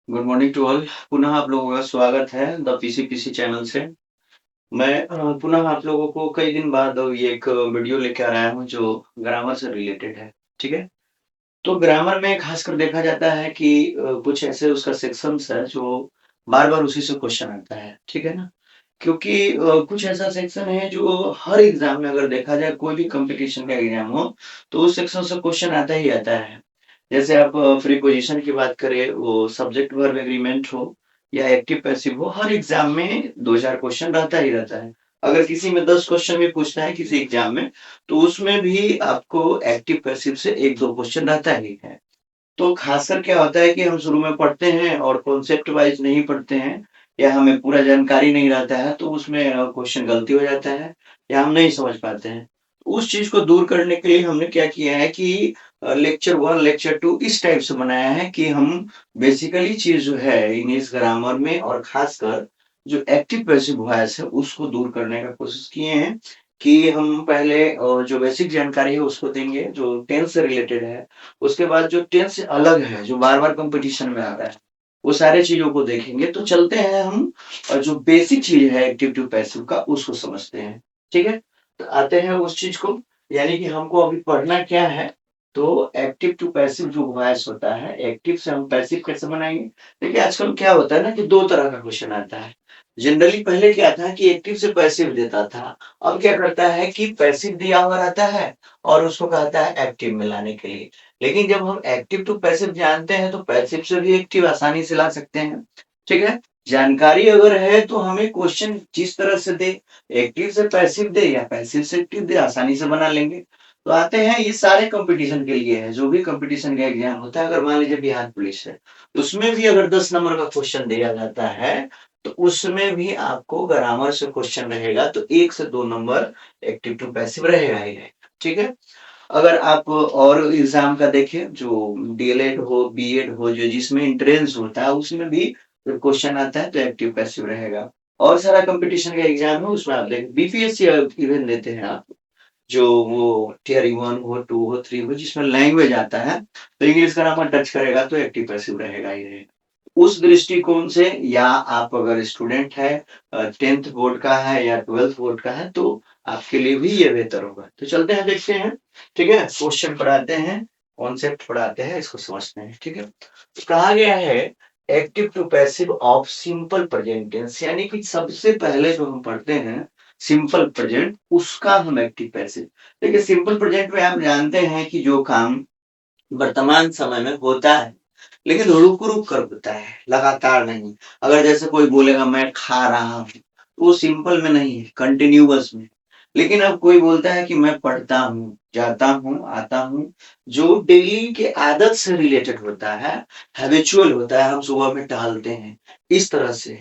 Good morning to all. पुनः आप लोगों का स्वागत है द पीसीपीसी चैनल से। मैं पुनः आप लोगों को कई दिन बाद ये एक वीडियो लेके आ रहा हूँ जो ग्रामर से रिलेटेड है। ठीक है। तो ग्रामर में खासकर देखा जाता है कि कुछ ऐसे उसका सेक्शंस है जो बार बार उसी से क्वेश्चन आता है। ठीक है ना। क्योंकि कुछ ऐसा सेक्शन है जो हर एग्जाम में अगर देखा जाए कोई भी कंपटीशन का एग्जाम हो तो उस सेक्शन से क्वेश्चन आता ही आता है। जैसे आप प्रीपोजिशन की बात करें, वो सब्जेक्ट वर्ब एग्रीमेंट हो या एक्टिव पैसिव हो, हर एग्जाम में 2-4 क्वेश्चन रहता ही रहता है। अगर किसी में 10 क्वेश्चन भी पूछना है किसी एग्जाम में, तो उसमें भी आपको एक्टिव पैसिव से 1-2 क्वेश्चन रहता ही है। तो खासकर क्या होता है कि हम शुरू में पढ़ते हैं और कॉन्सेप्ट वाइज नहीं पढ़ते हैं या हमें पूरा जानकारी नहीं रहता है, तो उसमें क्वेश्चन गलती हो जाता है या हम नहीं समझ पाते हैं। उस चीज को दूर करने के लिए हमने क्या किया है कि लेक्चर 1 लेक्चर 2 इस टाइप से बनाया है कि हम बेसिकली चीज जो है इंग्लिश ग्रामर में और खासकर जो एक्टिव पैसिव वॉइस है उसको दूर करने का कोशिश किए हैं कि हम पहले जो बेसिक जानकारी है उसको देंगे जो टेंस से रिलेटेड है। उसके बाद जो टेंस से अलग है जो बार बार कंपटीशन में आ रहा है वो सारे चीजों को देखेंगे। तो चलते हैं हम जो बेसिक चीज है एक्टिव टू पैसिव का उसको समझते हैं। ठीक है। तो आते हैं उस चीज को, यानी कि हमको अभी पढ़ना क्या है। तो एक्टिव टू पैसिव जो वॉइस होता है, एक्टिव से हम पैसिव कैसे बनाएंगे। देखिए आजकल क्या होता है ना कि दो तरह का क्वेश्चन आता है। जनरली पहले क्या था कि एक्टिव से पैसिव देता था। अब क्या करता है कि पैसिव दिया हुआ रहता है और उसको कहता है एक्टिव में लाने के लिए। लेकिन जब हम एक्टिव टू पैसिव जानते हैं तो पैसिव से भी एक्टिव आसानी से ला सकते हैं। ठीक है। जानकारी अगर है तो हमें क्वेश्चन जिस तरह से दे, एक्टिव से पैसिव दे या पैसिव से एक्टिव दे, आसानी से बना लेंगे। तो आते हैं, ये सारे कंपटीशन के लिए है, जो भी कंपटीशन का एग्जाम होता है। अगर मान लीजिए बिहार पुलिस है, उसमें भी अगर 10 नंबर का क्वेश्चन दिया जाता है तो उसमें भी आपको ग्रामर से क्वेश्चन रहेगा, तो 1 से 2 नंबर एक्टिव टू पैसिव रहेगा ही रहेगा। ठीक है। अगर आप और एग्जाम का देखें जो डीएलएड हो बीएड हो जो जिसमें एंट्रेंस होता है उसमें भी क्वेश्चन आता है तो एक्टिव पैसिव रहेगा। और सारा कंपटीशन का एग्जाम है उसमें आप देखें बीपीएससी इवन देते हैं आप, जो वो टियर 1 हो 2 हो 3 हो जिसमें लैंग्वेज आता है तो इंग्लिश का ग्रामर टच करेगा तो एक्टिव पैसिव रहेगा ही रहेगा। उस दृष्टिकोण से, या आप अगर स्टूडेंट है 10th बोर्ड का है या 12th बोर्ड का है, तो आपके लिए भी ये बेहतर होगा। तो चलते हैं देखते हैं। ठीक है। क्वेश्चन पढ़ाते हैं, कॉन्सेप्ट पढ़ाते हैं, इसको समझते हैं। ठीक है। तो कहा गया है active to passive of simple present tense, यानी कि सबसे पहले जो हम पढ़ते हैं सिंपल प्रेजेंट उसका हम एक्टिव पैसिव। देखिए सिंपल प्रेजेंट में आप जानते हैं कि जो काम वर्तमान समय में होता है लेकिन रुक रुक कर होता है, लगातार नहीं। अगर जैसे कोई बोलेगा मैं खा रहा हूँ तो वो सिंपल में नहीं है, कंटिन्यूअस में। लेकिन अब कोई बोलता है कि मैं पढ़ता हूँ जाता हूँ आता हूँ, जो डेली के आदत से रिलेटेड होता है, हैबिचुअल होता है, हम सुबह में टहलते हैं इस तरह से।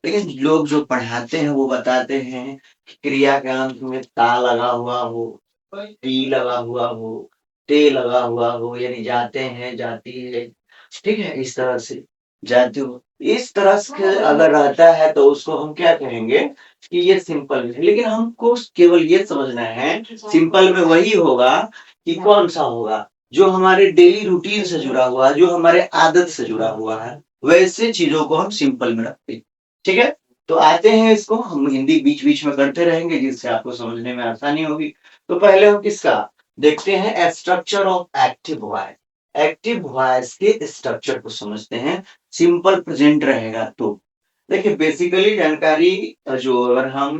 लेकिन लोग जो पढ़ाते हैं वो बताते हैं कि क्रिया के अंत में ता लगा हुआ हो, टी लगा हुआ हो, ते लगा हुआ हो, यानी जाते हैं जाती है। ठीक है। इस तरह से जाते हो, इस तरह से अगर रहता है तो उसको हम क्या कहेंगे कि ये सिंपल में है। लेकिन हमको केवल ये समझना है सिंपल में वही होगा कि कौन सा होगा जो हमारे डेली रूटीन से जुड़ा हुआ है, जो हमारे आदत से जुड़ा हुआ है, वैसे चीजों को हम सिंपल में रखते हैं। ठीक है। तो आते हैं, इसको हम हिंदी बीच बीच में करते रहेंगे जिससे आपको समझने में आसानी होगी। तो पहले हम किसका देखते हैं, structure of active voice. Active voice के स्ट्रक्चर को समझते हैं। सिंपल प्रेजेंट रहेगा तो देखिए बेसिकली जानकारी जो अगर हम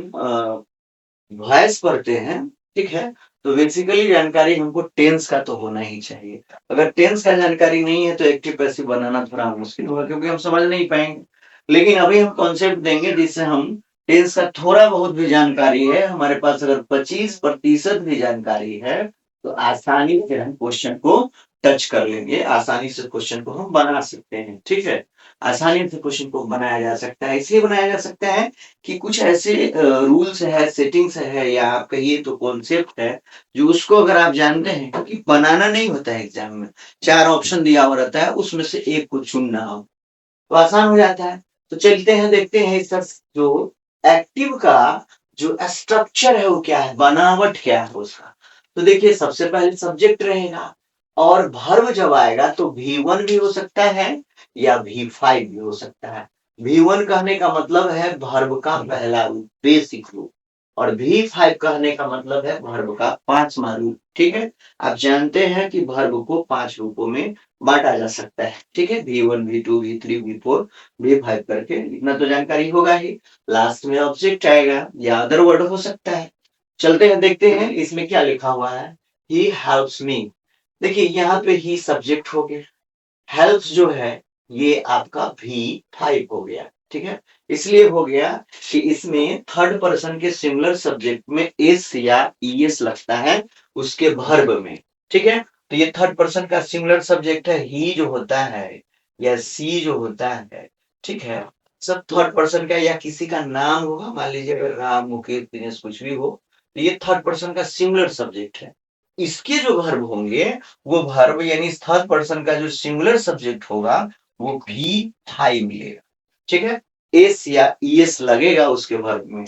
वॉइस पढ़ते हैं, ठीक है, तो बेसिकली जानकारी हमको टेंस का तो होना ही चाहिए। अगर टेंस का जानकारी नहीं है तो एक्टिव पैसिव बनाना थोड़ा मुश्किल होगा क्योंकि हम समझ नहीं पाएंगे। लेकिन अभी हम कॉन्सेप्ट देंगे जिससे हम टेंस का थोड़ा बहुत भी जानकारी है हमारे पास, अगर 25% भी जानकारी है तो आसानी से हम क्वेश्चन को टच कर लेंगे, आसानी से क्वेश्चन को हम बना सकते हैं। ठीक है। आसानी से क्वेश्चन को बनाया जा सकता है, इसलिए बनाया जा सकता है कि कुछ ऐसे रूल्स है, सेटिंग्स है, या आप कहिए तो कॉन्सेप्ट है जो उसको अगर आप जानते हैं, क्योंकि बनाना नहीं होता है एग्जाम में, 4 ऑप्शन दिया हुआ रहता है उसमें से एक को चुनना हो तो आसान हो जाता है। तो चलते हैं देखते हैं इस जो एक्टिव का जो स्ट्रक्चर है वो क्या है, बनावट क्या है उसका। तो देखिए सबसे पहले सब्जेक्ट रहेगा, और वर्ब जब आएगा तो V1 भी हो सकता है या V5 भी हो सकता है। V1 कहने का मतलब है वर्ब का पहला रूप, बेसिक रूप, और V5 कहने का मतलब है वर्ब का पांचवा रूप। ठीक है, आप जानते हैं कि वर्ब को 5 रूपों में बांटा जा सकता है। ठीक है, V1, V2, V3, V4, V5 करके, इतना तो जानकारी होगा ही। लास्ट में ऑब्जेक्ट आएगा या अदर वर्ड हो सकता है। चलते हैं, देखते हैं इसमें क्या लिखा हुआ है। He helps me. देखिए यहाँ पे ही सब्जेक्ट हो गया, हेल्प्स जो है ये आपका V5 हो गया। ठीक है, इसलिए हो गया कि इसमें थर्ड पर्सन के सिंगुलर सब्जेक्ट में एस या ईएस लगता है उसके वर्ब में। ठीक है, तो ये थर्ड पर्सन का सिंगुलर सब्जेक्ट है, ही जो होता है या सी जो होता है। ठीक है, सब थर्ड पर्सन का या किसी का नाम होगा, मान लीजिए अगर राम, मुकेश, दिनेश कुछ भी हो, तो ये थर्ड पर्सन का सिंगुलर सब्जेक्ट है। इसके जो वर्ब होंगे वो वर्ब यानी थर्ड पर्सन का जो सिंगुलर सब्जेक्ट होगा वो V5 मिलेगा। ठीक है, एस या ईएस लगेगा उसके वर्ब में।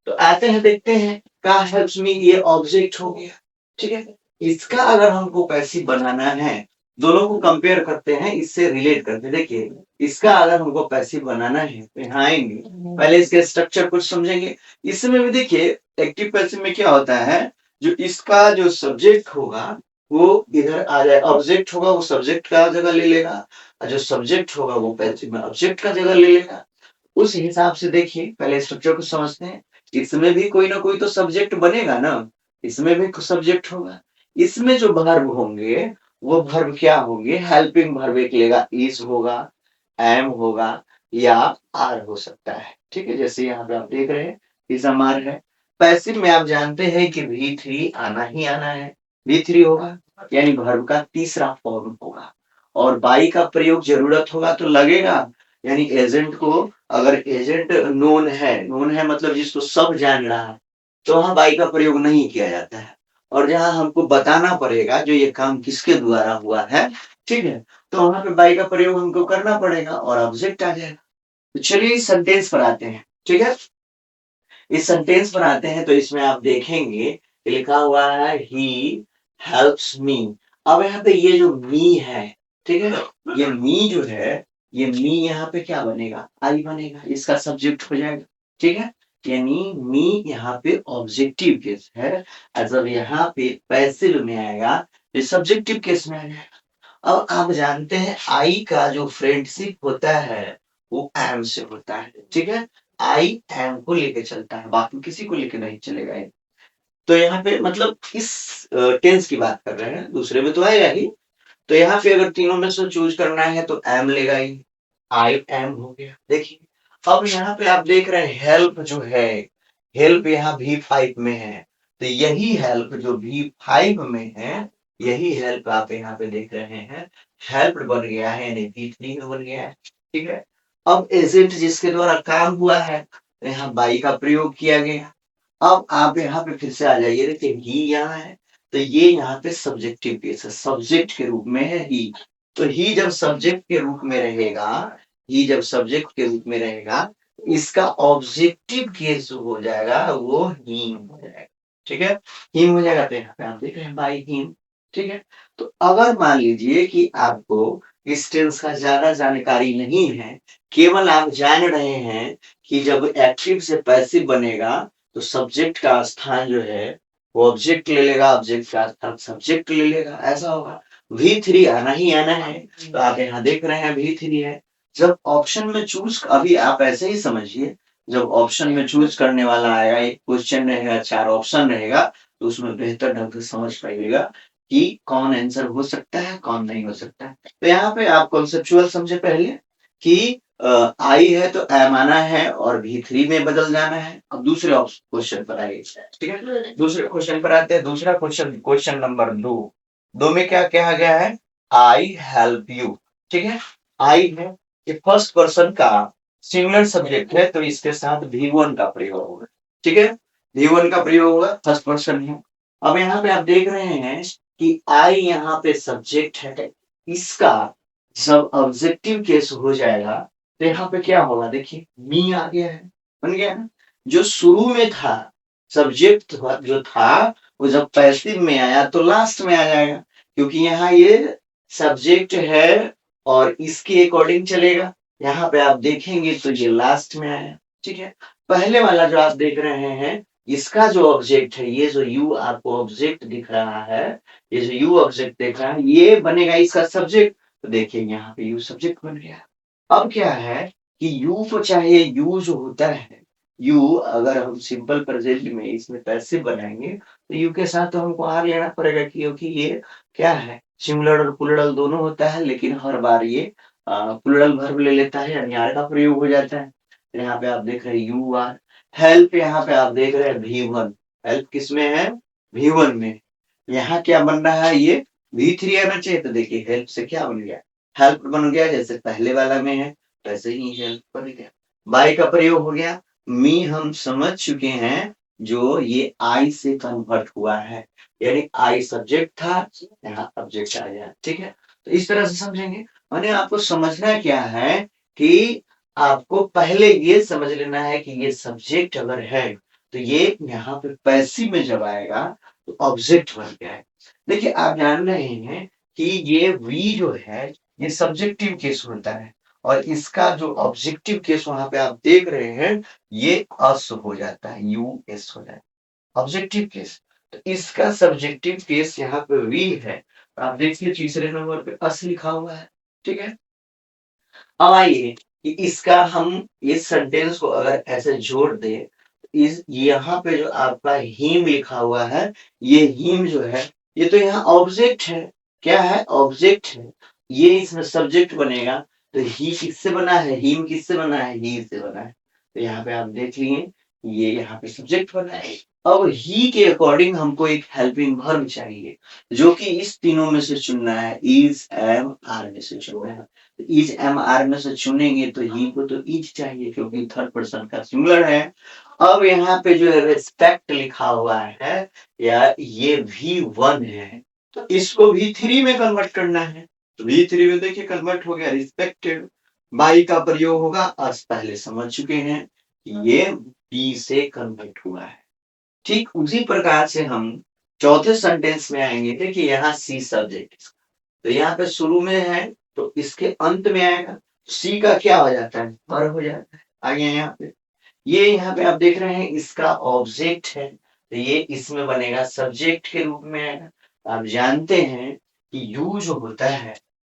तो आते हैं, देखते हैं, का हेल्प्स मी ये ऑब्जेक्ट हो गया। ठीक है, इसका अगर हमको पैसिव बनाना है, दोनों को कंपेयर करते हैं, इससे रिलेट करते हैं। देखिए, इसका अगर हमको पैसिव बनाना है तो यहाँ आएंगे, पहले इसके स्ट्रक्चर कुछ समझेंगे। इसमें भी देखिए एक्टिव पैसिव में क्या होता है, जो इसका जो सब्जेक्ट होगा वो इधर आ जाए, ऑब्जेक्ट होगा वो सब्जेक्ट का जगह ले लेगा, और जो सब्जेक्ट होगा वो पैसिव में ऑब्जेक्ट का जगह ले लेगा। उस हिसाब से देखिए, पहले स्ट्रक्चर को समझते हैं। इसमें भी कोई ना कोई तो सब्जेक्ट बनेगा ना, इसमें भी सब्जेक्ट होगा। इसमें जो वर्ब होंगे वो वर्ब क्या होंगे, हेल्पिंग वर्ब एक लेगा, इज होगा, एम होगा या आर हो सकता है। ठीक है, जैसे यहाँ पे आप देख रहे हैं इज एम आर है। पैसिव में आप जानते हैं कि V3 आना ही आना है, V3 होगा, यानी वर्ब का तीसरा फॉर्म होगा। और बाई का प्रयोग जरूरत होगा तो लगेगा, यानी एजेंट को, अगर एजेंट नोन है मतलब जिसको सब जान रहा है, तो वहां बाई का प्रयोग नहीं किया जाता है। और जहां हमको बताना पड़ेगा जो ये काम किसके द्वारा हुआ है, ठीक है, तो वहां पे बाई का प्रयोग हमको करना पड़ेगा और ऑब्जेक्ट आ जाएगा। तो चलिए इस सेंटेंस पर आते हैं। ठीक है, इस सेंटेंस पर आते हैं तो इसमें आप देखेंगे लिखा हुआ है ही हेल्प्स मी। अब यहाँ पे ये जो मी है, ठीक है, ये मी जो है, ये मी यहाँ पे क्या बनेगा, आई बनेगा, इसका सब्जेक्ट हो जाएगा। ठीक है, यानी मी यहाँ पे ऑब्जेक्टिव केस है, और जब यहाँ पे पैसिव में आएगा ये सब्जेक्टिव केस में आ जाएगा। अब आप जानते हैं आई का जो फ्रेंडशिप होता है वो एम से होता है। ठीक है, आई एम को लेके चलता है, बाकी किसी को लेके नहीं चलेगा ये। तो यहाँ पे मतलब इस टेंस की बात कर रहे हैं, दूसरे में तो आएगा ही। तो यहाँ पे अगर तीनों में से चूज करना है तो एम लेगा ही, आई एम हो गया। देखिए, अब यहाँ पे आप देख रहे हैं हेल्प जो है, हेल्प यहाँ V5 में है, तो यही हेल्प जो V5 में है, यही हेल्प आप यहाँ पे देख रहे हैं, हेल्प बन गया है, यानी V3 में बन गया है। ठीक है, अब एजेंट जिसके द्वारा काम हुआ है, तो यहाँ बाई का प्रयोग किया गया। अब आप यहाँ पे फिर से आ जाइए, देखिए ही यहाँ है, तो ये यहाँ पे सब्जेक्टिव केस है, सब्जेक्ट के रूप में है ही। तो ही जब सब्जेक्ट के रूप में रहेगा, ही जब सब्जेक्ट के रूप में रहेगा, इसका ऑब्जेक्टिव केस जो हो जाएगा वो हिम हो जाएगा। ठीक है, हिम हो जाएगा, तो यहाँ पे आप देख रहे हैं बाई हिम। ठीक है, तो अगर मान लीजिए कि आपको इस टेंस का ज्यादा जानकारी नहीं है, केवल आप जान रहे हैं कि जब एक्टिव से पैसिव बनेगा तो सब्जेक्ट का स्थान जो है वो ऑब्जेक्ट ले लेगा, ऑब्जेक्ट का स्थान सब्जेक्ट ले लेगा, ऐसा होगा। V3 आना ही आना है, तो आप यहाँ देख रहे हैं V3 है। जब ऑप्शन में चूज, अभी आप ऐसे ही समझिए, जब ऑप्शन में चूज करने वाला आएगा, एक क्वेश्चन रहेगा, 4 ऑप्शन रहेगा, तो उसमें बेहतर ढंग से समझ पाइएगा कि कौन आंसर हो सकता है, कौन नहीं हो सकता है। तो यहाँ पे आप कॉन्सेप्चुअल समझे पहले कि आई है तो एम आना है और V3 में बदल जाना है। अब दूसरे क्वेश्चन पर आइए। ठीक है, दूसरे क्वेश्चन पर आते हैं। दूसरा क्वेश्चन, क्वेश्चन नंबर 2 में क्या कहा गया है, आई हेल्प यू। ठीक है, आई है, ये फर्स्ट पर्सन का सिंगुलर सब्जेक्ट है, तो इसके साथ V1 का प्रयोग होगा। ठीक है, V1 का प्रयोग होगा, फर्स्ट पर्सन है। अब यहाँ पे आप देख रहे हैं कि आई यहाँ पे सब्जेक्ट है, इसका जब ऑब्जेक्टिव केस हो जाएगा तो यहाँ पे क्या होगा, देखिए मी आ गया है, बन गया ना। जो शुरू में था सब्जेक्ट जो था वो जब पैसिव में आया तो लास्ट में आ जाएगा, क्योंकि यहाँ ये सब्जेक्ट है और इसके अकॉर्डिंग चलेगा। यहाँ पे आप देखेंगे तो ये लास्ट में आया, ठीक है। पहले वाला जो आप देख रहे हैं, इसका जो ऑब्जेक्ट है, ये जो यू आपको ऑब्जेक्ट दिख रहा है, ये जो यू ऑब्जेक्ट दिख रहा है, ये बनेगा इसका सब्जेक्ट। तो देखिए यहाँ पे यू सब्जेक्ट बन गया। अब क्या है कि यू को चाहे, यू जो होता है, यू अगर हम सिंपल प्रेजेंट में इसमें पैसिव बनाएंगे तो यू के साथ तो हमको आर लेना पड़ेगा, क्योंकि ये क्या है, सिंगुलर और प्लूरल दोनों होता है, लेकिन हर बार ये प्लूरल वर्ब ले लेता है, यानी आर का प्रयोग हो जाता है। यहाँ पे आप देख रहे हैं यू आर। हेल्प यहाँ पे आप देख रहे हैं V1। हेल्प किसमें है? V1 में। यहाँ क्या बन रहा है, ये V3 आना चाहिए। तो देखिए हेल्प से क्या बन गया, हेल्प बन गया, जैसे पहले वाला में है वैसे ही हेल्प बन गया। बाय का प्रयोग हो गया। मी हम समझ चुके हैं, जो ये आई से कन्वर्ट हुआ है, यानी आई सब्जेक्ट था, यहाँ ऑब्जेक्ट आ गया, ठीक है। तो इस तरह से समझेंगे। माने आपको समझना क्या है कि आपको पहले ये समझ लेना है कि ये सब्जेक्ट अगर है तो ये यहाँ पे पैसिव में जब आएगा तो ऑब्जेक्ट बन गया है। देखिए आप जान रहे हैं कि ये वी जो है, ये सब्जेक्टिव केस होता है, और इसका जो ऑब्जेक्टिव केस वहां पे आप देख रहे हैं, ये अस हो जाता है, यू एस हो जाता है ऑब्जेक्टिव केस। तो इसका सब्जेक्टिव केस यहाँ पे वी है। आप देखिए तीसरे नंबर पे अस लिखा हुआ है, ठीक है। अब आइए कि इसका हम इस सेंटेंस को अगर ऐसे जोड़ दे, इस यहाँ पे जो आपका हिम लिखा हुआ है, ये हिम जो है, ये तो यहाँ ऑब्जेक्ट है। क्या है? ऑब्जेक्ट है। ये इसमें सब्जेक्ट बनेगा। तो ही किससे बना है, हिम किससे बना है, ही से बना है। तो यहाँ पे आप देख लिए, ये यहाँ पे सब्जेक्ट बना है। अब ही के अकॉर्डिंग हमको एक हेल्पिंग वर्ब चाहिए, जो कि इस तीनों में से चुनना है, इज एम आर में से चुनना है। इज एम आर में से चुनेंगे तो ही को तो इज चाहिए, क्योंकि थर्ड पर्सन का सिंगुलर है। अब यहाँ पे जो रिस्पेक्ट लिखा हुआ है, या ये V1 है, तो इसको V3 में कन्वर्ट करना है। तो V3 में देखिए कन्वर्ट हो गया, रिस्पेक्टेड। बाई का प्रयोग होगा, अस पहले समझ चुके हैं, ये बी से कन्वर्ट हुआ है। ठीक उसी प्रकार से हम चौथे सेंटेंस में आएंगे। देखिए यहाँ सी सब्जेक्ट, तो यहाँ पे शुरू में है तो इसके अंत में आएगा, सी का क्या हो जाता है, पर हो जाता है। आगे यहाँ पे, ये यहाँ पे आप देख रहे हैं इसका ऑब्जेक्ट है, तो ये इसमें बनेगा सब्जेक्ट के रूप में आएगा। आप जानते हैं कि यू जो होता है,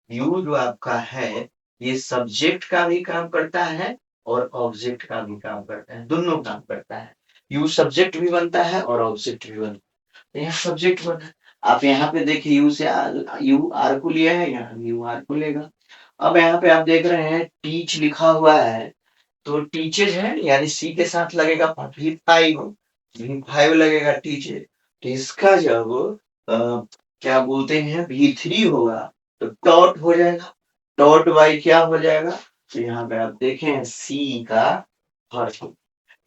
यू जो आपका है, ये सब्जेक्ट का भी काम करता है और ऑब्जेक्ट का भी काम करता है, दोनों काम करता है। यू सब्जेक्ट भी बनता है और ऑब्जेक्ट भी बनता है। तो यहाँ सब्जेक्ट बना है। आप यहाँ पे देखिए यू से यू आर को लिया है, यहाँ यू आर को लेगा। अब यहाँ पे आप देख रहे हैं टीच लिखा हुआ है, तो टीचर है, यानी सी के साथ लगेगा V5, V5 लगेगा टीचर। तो इसका जब क्या बोलते हैं V3 होगा, तो डॉट हो जाएगा, डॉट बाई क्या हो जाएगा, तो यहाँ पे आप देखें सी का हर्फ,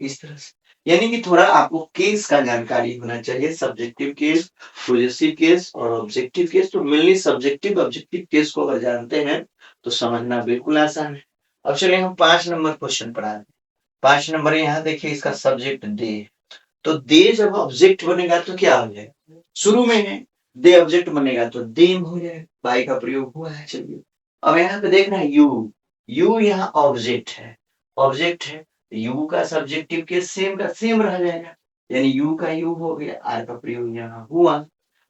इस तरह से। यानी कि थोड़ा आपको केस का जानकारी होना चाहिए, सब्जेक्टिव केस, पॉजेसिव केस और ऑब्जेक्टिव केस। तो मेनली सब्जेक्टिव ऑब्जेक्टिव केस को अगर जानते हैं तो समझना बिल्कुल आसान है। अब चलिए हम 5 नंबर क्वेश्चन पढ़ा रहे हैं। 5 नंबर यहाँ देखिए, इसका सब्जेक्ट दे, तो दे जब ऑब्जेक्ट बनेगा तो क्या हो जाएगा, शुरू में है, दे ऑब्जेक्ट बनेगा तो देम हो जाएगा, बाई का प्रयोग हुआ है। चलिए अब यहाँ पे देख रहे हैं यू, यू यहाँ ऑब्जेक्ट है, ऑब्जेक्ट है, यू का सब्जेक्टिव के सेम का सेम रह जाएगा, यानी यू का यू हो गया, आर का प्रयोग यहाँ हुआ।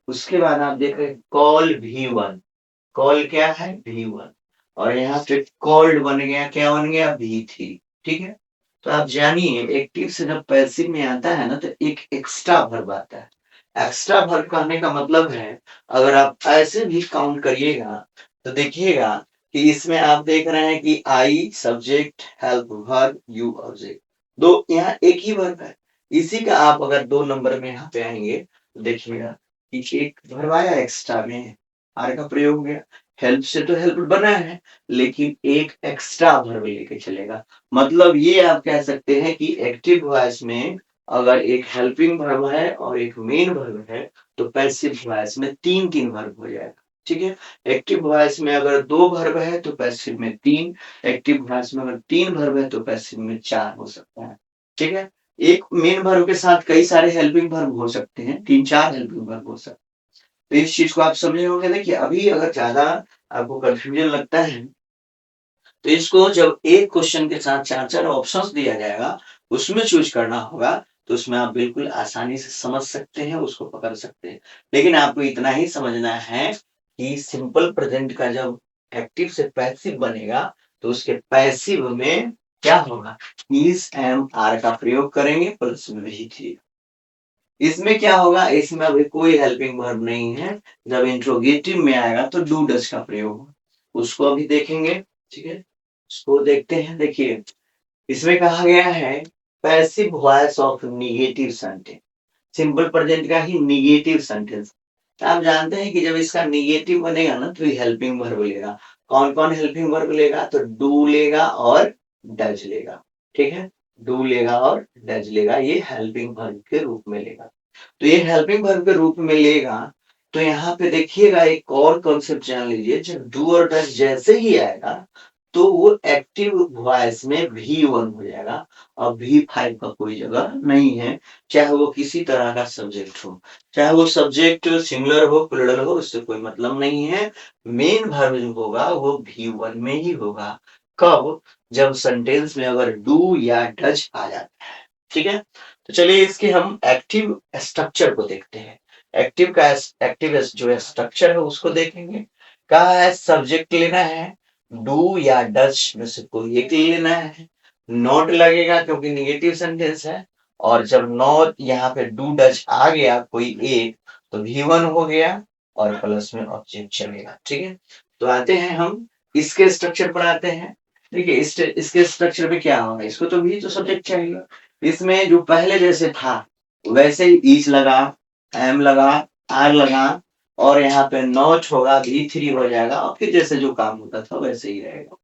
उसके बाद आप देख रहे हैं कॉल V1, कॉल क्या है V1, और यहाँ पे कॉल्ड बन गया, क्या बन गया V3, ठीक है। तो आप जानिए एक्टिव से जब पैसिव में आता है ना, तो एक एक्स्ट्रा वर्ब आता है। एक्स्ट्रा वर्ब कहने का मतलब है, अगर आप ऐसे भी काउंट करिएगा तो देखिएगा कि इसमें आप देख रहे हैं कि I subject, help verb, you object, दो यहाँ एक ही वर्ब है। इसी का आप अगर 2 नंबर में यहाँ पे आएंगे तो देखिएगा कि एक वर्ब आया एक्स्ट्रा में, आर का प्रयोग हो गया। हेल्प से तो हेल्प बना है, लेकिन एक एक्स्ट्रा वर्ब लेके चलेगा। मतलब ये आप कह सकते हैं कि एक्टिव वॉइस में अगर एक हेल्पिंग वर्ब है और एक मेन वर्ब है, तो पैसिव वॉइस में 3-3 वर्ब हो जाएगा, ठीक है। एक्टिव वॉइस में अगर 2 वर्ब है तो पैसिव में 3, एक्टिव वॉइस में अगर 3 वर्ब है तो पैसिव में 4 हो सकता है, ठीक है। एक मेन वर्ब के साथ कई सारे हेल्पिंग वर्ब हो सकते हैं, 3-4 हेल्पिंग वर्ब हो सकते हैं। तो इस चीज को आप समझे होंगे। देखिए अभी अगर ज्यादा आपको कंफ्यूजन लगता है तो इसको जब एक क्वेश्चन के साथ 4-4 ऑप्शंस दिया जाएगा, उसमें चूज करना होगा, तो उसमें आप बिल्कुल आसानी से समझ सकते हैं, उसको पकड़ सकते हैं। लेकिन आपको इतना ही समझना है कि सिंपल प्रेजेंट का जब एक्टिव से पैसिव बनेगा, तो उसके पैसिव में क्या होगा, इज एम आर का प्रयोग करेंगे प्लस में भी थी। इसमें क्या होगा, इसमें अभी कोई हेल्पिंग वर्ब नहीं है। जब इंट्रोगेटिव में आएगा तो डू डज का प्रयोग होगा, उसको अभी देखेंगे। ठीक है, उसको देखते हैं। देखिए इसमें कहा गया है passive voice of negative sentence, simple present का ही निगेटिव सेंटेंस। आप जानते हैं कि जब इसका निगेटिव बनेगा ना तो ये हेल्पिंग वर्ब लेगा। कौन कौन हेल्पिंग वर्ब लेगा, तो डू लेगा और डज लेगा। ठीक है, डू लेगा और डज लेगा, ये हेल्पिंग वर्ब के रूप में लेगा। तो ये हेल्पिंग वर्ब के रूप में लेगा। तो यहाँ पे देखिएगा एक और कॉन्सेप्ट जान लीजिए, जब डू और डज जैसे ही आएगा तो वो एक्टिव वॉइस में V1 हो जाएगा और V5 का कोई जगह नहीं है, चाहे वो किसी तरह का सब्जेक्ट हो, चाहे वो सब्जेक्ट सिंगुलर हो प्लूरल हो, उससे कोई मतलब नहीं है। मेन वर्ब जो होगा वो V1 में ही होगा। कब, जब सेंटेंस में अगर डू या डज आ जाता है। ठीक है, तो चलिए इसके हम एक्टिव स्ट्रक्चर को देखते हैं। एक्टिव का एक्टिव जो स्ट्रक्चर है उसको देखेंगे। कहा है सब्जेक्ट लेना है, डू या डज में से कोई एक लेना है। नॉट लगेगा क्योंकि निगेटिव सेंटेंस है, और जब नॉट यहाँ पे डू डज आ गया कोई एक, तो V1 हो गया और प्लस में ऑब्जेक्ट चलेगा। ठीक है, तो आते हैं हम इसके स्ट्रक्चर पर आते हैं। देखिए इसके स्ट्रक्चर में क्या होगा, इसको तो भी तो सब्जेक्ट चाहिए। इसमें जो पहले जैसे था वैसे ही ईच लगा, एम लगा, आर लगा, और यहाँ पे नॉट होगा, V3 हो जाएगा, और फिर जैसे जो काम होता था वैसे ही रहेगा।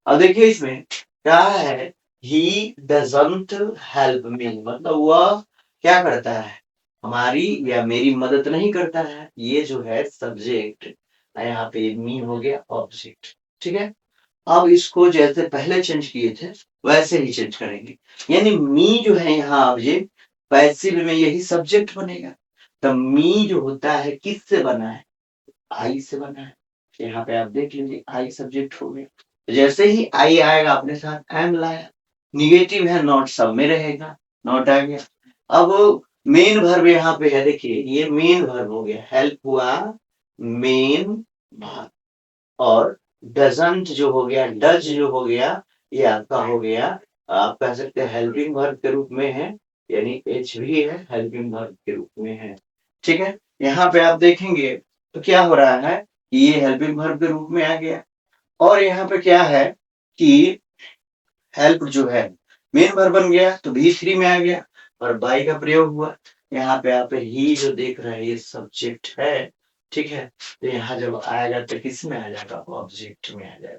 अब देखिए इसमें क्या है, ही डजंट हेल्प मी, मतलब वह क्या करता है, हमारी या मेरी मदद नहीं करता है। ये जो है सब्जेक्ट, यहाँ पे मी हो गया ऑब्जेक्ट। ठीक है, अब इसको जैसे पहले चेंज किए थे वैसे ही चेंज करेंगे। यानी मी जो है यहाँ ऑब्जेक्ट, पैसिव में यही सब्जेक्ट बनेगा। तो मी जो होता है किससे बना है, आई से बना है। यहाँ पे आप देख लीजिए आई सब्जेक्ट हो गया। तो जैसे ही आई आएगा अपने साथ एम लाया, निगेटिव है नॉट सब में रहेगा, नॉट आ गया। अब मेन वर्ब यहाँ पे है, देखिए ये मेन वर्ब हो गया, हेल्प हुआ मेन वर्ब, और डजंट जो हो गया, डज जो हो गया, ये आपका हो गया, आप कह सकते हैं हेल्पिंग वर्ब के रूप में है, यानी एच भी है, हेल्पिंग वर्ब के रूप में है। ठीक है, यहाँ पे आप देखेंगे तो क्या हो रहा है, ये हेल्पिंग वर्ब के रूप में आ गया। और यहाँ पे क्या है कि हेल्प जो है मेन वर्ब बन गया तो V3 में आ गया और बाई का प्रयोग हुआ। यहाँ पे आप ही जो देख रहे हैं ये सब्जेक्ट है। ठीक है, तो यहाँ जब आएगा तो किस में आ जाएगा, ऑब्जेक्ट में आ जाएगा।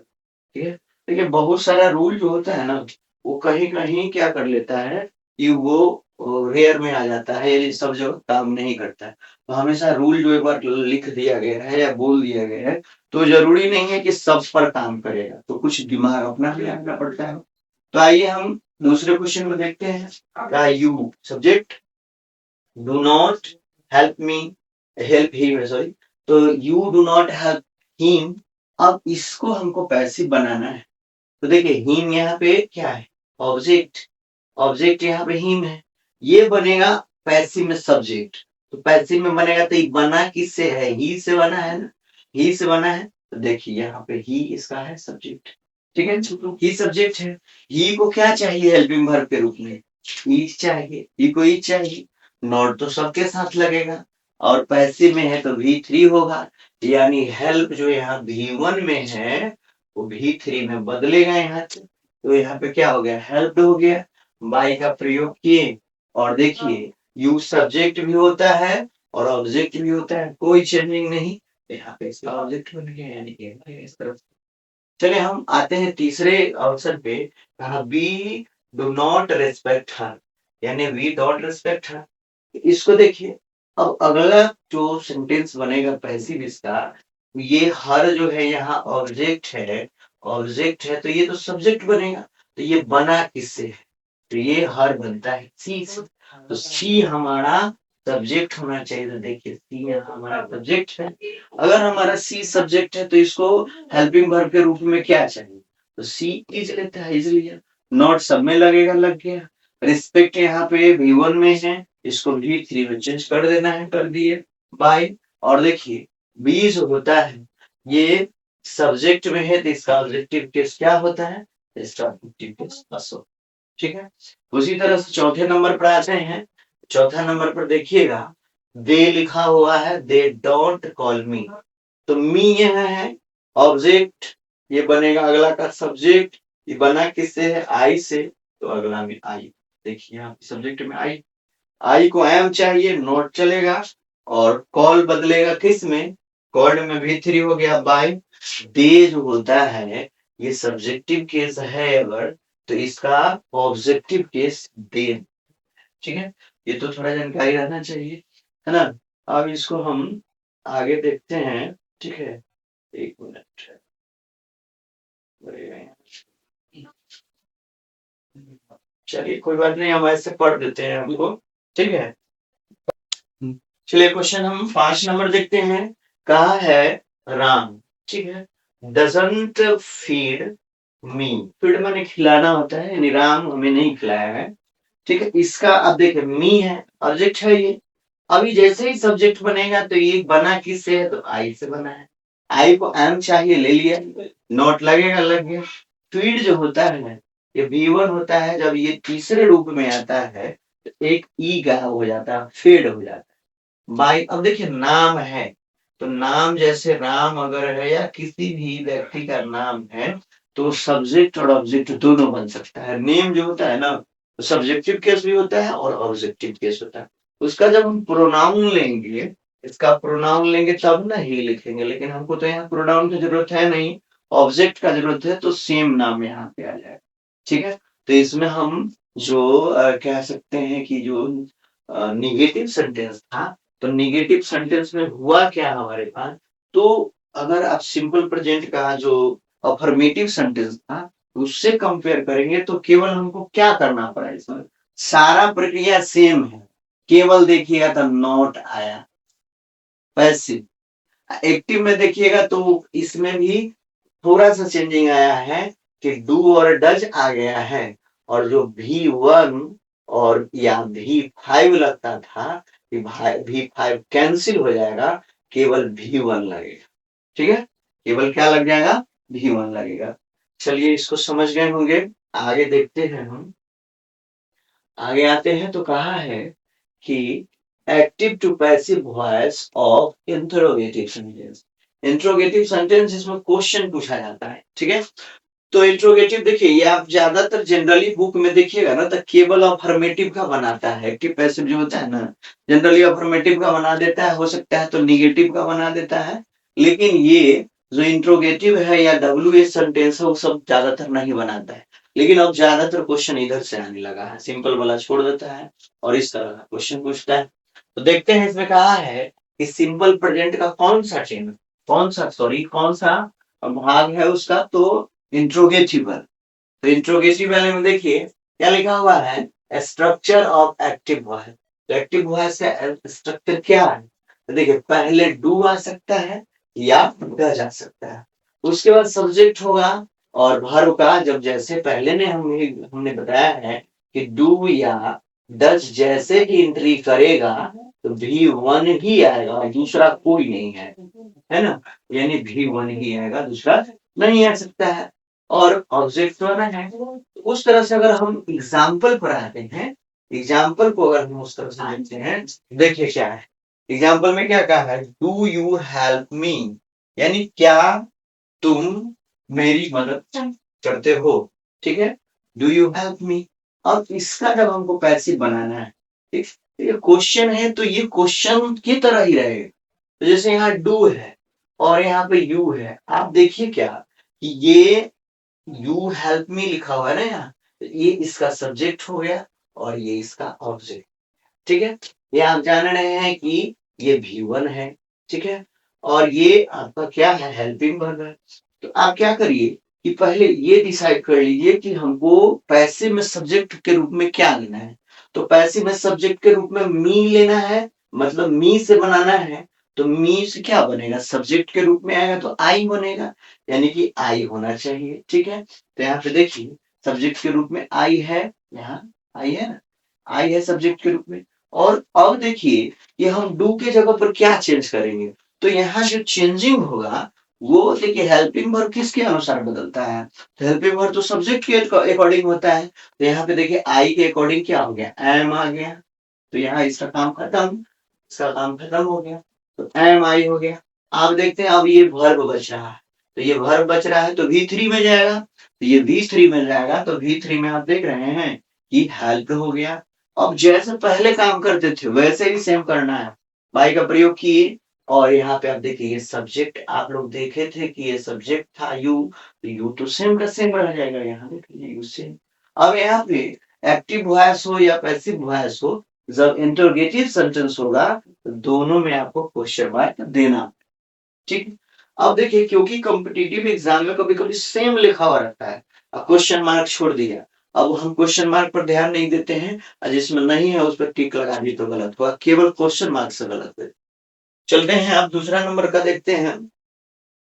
ठीक है, देखिए बहुत सारा रूल जो होता है ना, वो कहीं कहीं क्या कर लेता है कि वो रेयर में आ जाता है, ये सब जगह काम नहीं करता है। तो हमेशा रूल जो एक बार लिख दिया गया है या बोल दिया गया है तो जरूरी नहीं है कि सब पर काम करेगा, तो कुछ दिमाग अपना भी लगाना पड़ता है। तो आइए हम दूसरे क्वेश्चन को देखते हैं। क्या you subject, do not help me, help he sorry, तो you do not help him. अब इसको हमको पैसिव बनाना है। तो देखिए हिम यहाँ पे क्या है, ऑब्जेक्ट, ऑब्जेक्ट यहाँ पे हिम है, ये बनेगा पैसिव में सब्जेक्ट। तो पैसिव में बनेगा तो ये बना किससे है, ही से बना है ना, ही से बना है। तो देखिए यहाँ पे ही इसका है सब्जेक्ट। ठीक है, ही सब्जेक्ट है, ही को क्या चाहिए हेल्पिंग वर्ब के रूप में, ईच चाहिए, ही को ईच चाहिए। नॉट तो सबके साथ लगेगा और पैसिव में है तो V3 होगा, यानी हेल्प जो यहाँ V1 में है वो V3 में बदलेगा यहाँ से। तो यहाँ पे क्या हो गया, हेल्प हो गया, बाई का प्रयोग किए, और देखिए यू सब्जेक्ट भी होता है और ऑब्जेक्ट भी होता है, कोई चेंजिंग नहीं। यहाँ पे इसका ऑब्जेक्ट बन गया, यानी कि इस तरफ। चलिए हम आते हैं तीसरे ऑप्शन पे, कहा we do not respect her, यानी वी डोंट रिस्पेक्ट हर। इसको देखिए, अब अगला जो सेंटेंस बनेगा पैसिव इसका, ये हर जो है यहाँ ऑब्जेक्ट है, ऑब्जेक्ट है तो ये तो सब्जेक्ट बनेगा। तो ये बना किससे है, तो ये हर बनता है सी से। तो सी हमारा सब्जेक्ट होना चाहिए। तो देखिए सी यहाँ हमारा सब्जेक्ट है। अगर हमारा सी सब्जेक्ट है तो इसको हेल्पिंग वर्ब के रूप में क्या चाहिए, तो सी इज लेता है, इज लिया। नॉट सब में लगेगा, लग गया। रिस्पेक्ट यहाँ पे V1 में है, इसको V3 में चेंज कर देना है, कर दिए बाय। और देखिए बी जो होता है ये सब्जेक्ट में है तो इसका ऑब्जेक्टिव केस क्या होता है, इसका ऑब्जेक्टिव केस असो। ठीक है। उसी तरह से चौथे नंबर पर आते हैं। चौथा नंबर पर देखिएगा दे लिखा हुआ है, दे डोंट कॉल मी। तो मी यह है ऑब्जेक्ट, ये बनेगा अगला का सब्जेक्ट। ये बना किससे है, आई से, तो अगला में आई। देखिए यहाँ सब्जेक्ट में आई, आई को एम चाहिए, नोट चलेगा। और कॉल बदलेगा किस में, कॉल्ड में V3 हो गया बाय। दे जो होता है ये सब्जेक्टिव केस है अगर, तो इसका ऑब्जेक्टिव केस दे। ठीक है, ये तो थोड़ा जानकारी रहना चाहिए, है ना। अब इसको हम आगे देखते हैं। ठीक है, एक मिनट। चलिए कोई बात नहीं, हम ऐसे पढ़ देते हैं हमको। ठीक है, चलिए क्वेश्चन हम 5 नंबर देखते हैं। कहा है राम, ठीक है, डजंट फीड मी। फीड माने खिलाना होता है, यानी राम हमें नहीं खिलाया है। ठीक है, इसका अब देखिए मी है, ऑब्जेक्ट है ये। अभी जैसे ही सब्जेक्ट बनेगा तो ये बना किससे है, तो आई से बना है। आई को एम चाहिए, ले लिया, नोट लगेगा, लग गया। फीड जो होता है ना, ये V1 होता है, जब ये तीसरे रूप में आता है तो एक ई गायब हो जाता है, फेड हो जाता है बाई। अब देखिए नाम है, तो नाम जैसे राम अगर है या किसी भी व्यक्ति का नाम है तो सब्जेक्ट और ऑब्जेक्ट दोनों बन सकता है। नेम जो होता है ना, सब्जेक्टिव केस भी होता है और ऑब्जेक्टिव केस होता है। उसका जब हम प्रोनाउन लेंगे, इसका प्रोनाउन लेंगे तब ना ही लिखेंगे, लेकिन हमको तो यहाँ प्रोनाउन की जरूरत है नहीं, ऑब्जेक्ट का जरूरत है, तो सेम नाम यहाँ पे आ जाएगा। ठीक है, तो इसमें हम जो कह सकते हैं कि जो निगेटिव सेंटेंस था, तो निगेटिव सेंटेंस में हुआ क्या हमारे पास, तो अगर आप सिंपल प्रेजेंट का जो अफर्मेटिव सेंटेंस था उससे कंपेयर करेंगे तो केवल हमको क्या करना पड़ा, इसमें सारा प्रक्रिया सेम है, केवल देखिएगा तो नॉट आया। पैसिव एक्टिव में देखिएगा तो इसमें भी थोड़ा सा चेंजिंग आया है कि डू और डज आ गया है, और जो V1 और या V5 लगता था कि V5 कैंसिल हो जाएगा, केवल V1 लगेगा। ठीक है, केवल क्या लग जाएगा, V1 लगेगा। चलिए इसको समझ गए होंगे, आगे देखते हैं हम। आगे आते हैं तो कहा है कि active to passive voice of interrogative sentence. Interrogative sentence इसमें क्वेश्चन पूछा जाता है। ठीक है, तो इंट्रोगेटिव देखिए ये आप ज्यादातर जनरली बुक में देखिएगा ना, तो केवल अफर्मेटिव का बनाता है। एक्टिव पैसिव जो होता है ना, जनरली अफर्मेटिव का बना देता है, हो सकता है तो निगेटिव का बना देता है। लेकिन ये जो इंट्रोगेटिव है या WH सेंटेंस है वो सब ज्यादातर नहीं बनाता है। लेकिन अब ज्यादातर क्वेश्चन इधर से आने लगा है, सिंपल वाला छोड़ देता है और इस तरह का क्वेश्चन पूछता है। तो देखते हैं इसमें कहा है कि सिंपल प्रेजेंट का कौन सा चेन, कौन सा भाग है उसका, तो इंट्रोगेटिव। तो इंट्रोगेटिव वाले में देखिए क्या लिखा हुआ है, स्ट्रक्चर ऑफ एक्टिव वॉइस। तो एक्टिव वॉइस का स्ट्रक्चर क्या है, तो देखिए पहले डू आ सकता है या डज आ सकता है, उसके बाद सब्जेक्ट होगा और वर्ब का, जब जैसे पहले ने हमने बताया है कि डू या डज जैसे ही एंट्री करेगा तो V1 ही आएगा, दूसरा कोई नहीं है ना, यानी V1 ही आएगा, दूसरा नहीं आ सकता है। और ऑब्जेक्ट वाला है, उस तरह से अगर हम एग्जाम्पल पर आते हैं, एग्जाम्पल को अगर हम उस तरह से देखते हैं, देखिए क्या है एग्जाम्पल में, क्या कहा है, डू यू हेल्प मी, यानी क्या तुम मेरी मदद करते हो। ठीक है, डू यू हेल्प मी। अब इसका जब हमको पैसिव बनाना है, ठीक, ये क्वेश्चन है तो ये क्वेश्चन की तरह ही रहेगा। तो जैसे यहाँ डू है और यहाँ पे यू है, आप देखिए क्या कि ये यू हेल्प मी लिखा हुआ है ना यहाँ, तो ये इसका सब्जेक्ट हो गया और ये इसका ऑब्जेक्ट। ठीक है, ये आप जान रहे हैं कि ये V1 है। ठीक है, और ये आपका क्या है, हेल्पिंग वर्ब है। तो आप क्या करिए कि पहले ये डिसाइड कर लीजिए कि हमको पैसिव में सब्जेक्ट के रूप में क्या लेना है। तो पैसिव में सब्जेक्ट के रूप में मी लेना है, मतलब मी से बनाना है, तो मी से क्या बनेगा, सब्जेक्ट के रूप में आएगा तो आई बनेगा, यानी कि आई होना चाहिए। ठीक है, तो यहाँ पे देखिए सब्जेक्ट के रूप में आई है, यहाँ आई है ना, आई है सब्जेक्ट के रूप में। और अब देखिए ये हम डू के जगह पर क्या चेंज करेंगे, तो यहाँ जो चेंजिंग होगा वो देखिए हेल्पिंग वर्ब किसके अनुसार बदलता है, तो हेल्पिंग वर्ब तो सब्जेक्ट के अकॉर्डिंग होता है। तो यहाँ पे देखिए आई के अकॉर्डिंग क्या हो गया, एम आ गया, तो यहाँ इसका काम खत्म, इसका काम खत्म हो गया, तो एम आई हो गया। आप देखते हैं अब ये वर्ब बच रहा है, तो ये वर्ब बच रहा है तो V3 में जाएगा, तो ये V3 में जाएगा, तो V3 में आप देख रहे हैं कि हेल्प हो गया। अब जैसे पहले काम करते थे वैसे ही सेम करना है, बाई का प्रयोग किए, और यहाँ पे आप देखिए ये सब्जेक्ट आप लोग देखे थे कि ये सब्जेक्ट था यू, तो यू तो सेम का सेम रह जाएगा, यहाँ देखिए यू सेम। अब यहाँ पे एक्टिव वॉइस हो या पैसिव वॉइस हो, जब इंटरोगेटिव सेंटेंस होगा तो दोनों में आपको क्वेश्चन मार्क देना। ठीक, अब देखिए क्योंकि कॉम्पिटिटिव एग्जाम में कभी कभी सेम लिखा हुआ रहता है, अब क्वेश्चन मार्क छोड़ दिया, अब हम क्वेश्चन मार्क पर ध्यान नहीं देते हैं, और जिसमें नहीं है उस पर टिक लगा दी तो गलत हुआ, केवल क्वेश्चन मार्क से गलत है। चलते हैं, आप दूसरा नंबर का देखते हैं।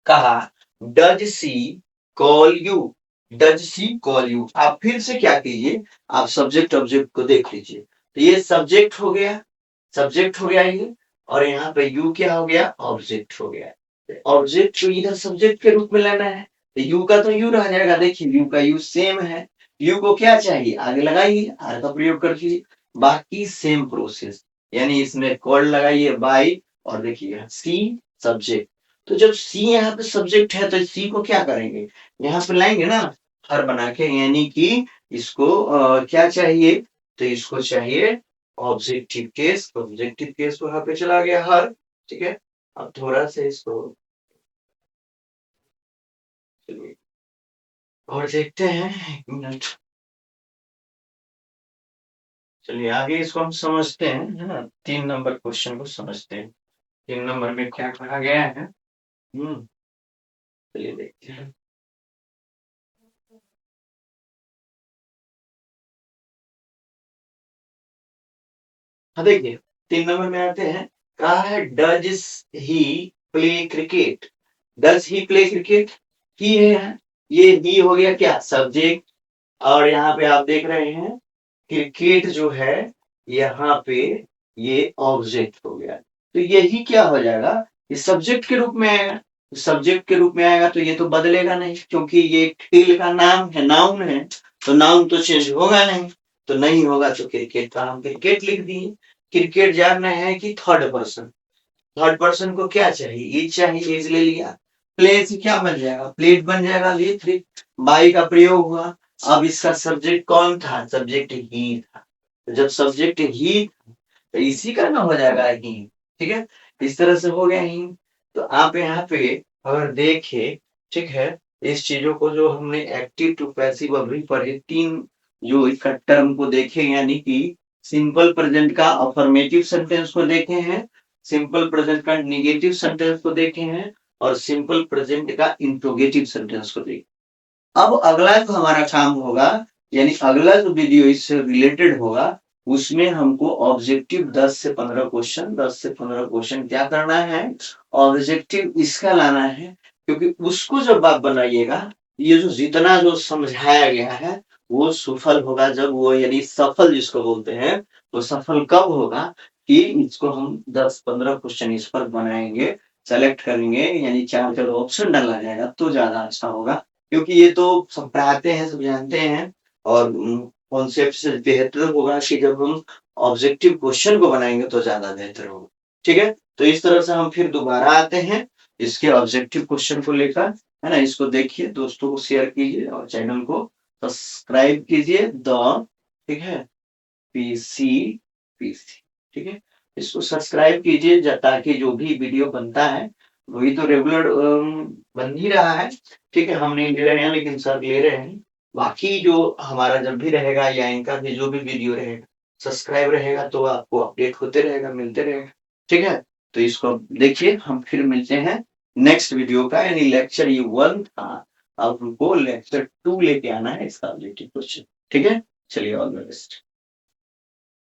कहा does she call you, does she call you, आप फिर से क्या कीजिए, आप सब्जेक्ट ऑब्जेक्ट को देख लीजिए, तो ये सब्जेक्ट हो गया, सब्जेक्ट हो गया ये, और यहाँ पे यू क्या हो गया, ऑब्जेक्ट हो गया। ऑब्जेक्ट को इधर सब्जेक्ट के रूप में लेना है, तो यू का तो यू रह जाएगा, देखिए यू का यू सेम है, यू को क्या चाहिए आगे लगाइए, आर का प्रयोग कर दीजिए, बाकी सेम प्रोसेस, यानी इसमें कॉल लगाइए बाई, और देखिए सी सब्जेक्ट, तो जब सी यहाँ पे सब्जेक्ट है तो सी को क्या करेंगे, यहाँ पे लाएंगे ना हर बना के, यानी कि इसको क्या चाहिए, तो इसको चाहिए ऑब्जेक्टिव केस, ऑब्जेक्टिव केस वहां पे चला गया हर। ठीक है, अब थोड़ा सा इसको चलिए और देखते हैं, एक मिनट, चलिए आगे इसको हम समझते हैं, है ना, 3 नंबर क्वेश्चन को समझते हैं, 3 नंबर में क्या कहा गया है। चलिए देखते हैं। हाँ देखिए 3 नंबर में आते हैं, कहा है does he play cricket, does he play cricket, ही है, ये ही हो गया क्या सब्जेक्ट, और यहाँ पे आप देख रहे हैं क्रिकेट जो है यहाँ पे ये ऑब्जेक्ट हो गया, तो यही क्या हो जाएगा, ये सब्जेक्ट के रूप में आएगा, सब्जेक्ट के रूप में आएगा तो ये तो बदलेगा नहीं, क्योंकि ये खेल का नाम है, नाउन है, तो नाउन तो चेंज होगा नहीं, तो नहीं होगा तो क्रिकेट का हम क्रिकेट लिख दिए। क्रिकेट जानना है कि थर्ड पर्सन, थर्ड पर्सन को क्या चाहिए, ईज चाहिए, ईज ले लिया, प्ले से क्या बन जाएगा, प्लेट बन जाएगा, V3 बाई का प्रयोग हुआ। अब इसका सब्जेक्ट कौन था, सब्जेक्ट ही था, तो जब सब्जेक्ट ही तो इसी का ना हो जाएगा ही। ठीक है, इस तरह से हो गया ही। तो आप यहाँ पे अगर देखे, ठीक है, इस चीजों को जो हमने एक्टिव टू पैसिव अभी पढ़े, 3 जो इसका टर्म को देखे, यानी कि सिंपल प्रेजेंट का अफर्मेटिव सेंटेंस को देखे हैं, सिंपल प्रेजेंट का निगेटिव सेंटेंस को देखे हैं, और सिंपल प्रेजेंट का इंट्रोगेटिव सेंटेंस को देखे। अब अगला जो हमारा काम होगा, यानी अगला जो वीडियो इससे रिलेटेड होगा, उसमें हमको ऑब्जेक्टिव 10 से 15 क्वेश्चन, 10 से 15 क्वेश्चन क्या करना है, ऑब्जेक्टिव इसका लाना है, क्योंकि उसको जब आप बनाइएगा, ये जो जितना जो समझाया गया है वो सफल होगा, जब वो यानी सफल जिसको बोलते हैं, वो सफल कब होगा कि इसको हम 10-15 क्वेश्चन इस पर बनाएंगे, सेलेक्ट करेंगे, यानी 4 ऑप्शन डाला जाएगा तो ज्यादा अच्छा होगा, क्योंकि ये तो सब पढ़ाते हैं, सब जानते हैं, और कॉन्सेप्ट से बेहतर होगा कि जब हम ऑब्जेक्टिव क्वेश्चन को बनाएंगे तो ज्यादा बेहतर होगा। ठीक है, तो इस तरह से हम फिर दोबारा आते हैं इसके ऑब्जेक्टिव क्वेश्चन को लेकर, है ना, इसको देखिए, दोस्तों को शेयर कीजिए और चैनल को सब्सक्राइब कीजिए, द, ठीक है, पीसी, ठीक है, इसको सब्सक्राइब कीजिए ताकि जो भी वीडियो बनता है वही तो रेगुलर बन ही रहा है। ठीक है, हम नहीं ले रहे हैं लेकिन सर ले रहे हैं, बाकी जो हमारा जब भी रहेगा या इनका भी जो भी वीडियो रहेगा सब्सक्राइब रहेगा तो आपको अपडेट होते रहेगा, मिलते रहेगा। ठीक है, तो इसको देखिए, हम फिर मिलते हैं नेक्स्ट वीडियो का, यानी लेक्चर ये 1 था, अब हमको लेक्चर 2 लेके आना है इसका ऑब्जेक्टिव क्वेश्चन। ठीक है, चलिए ऑल द बेस्ट।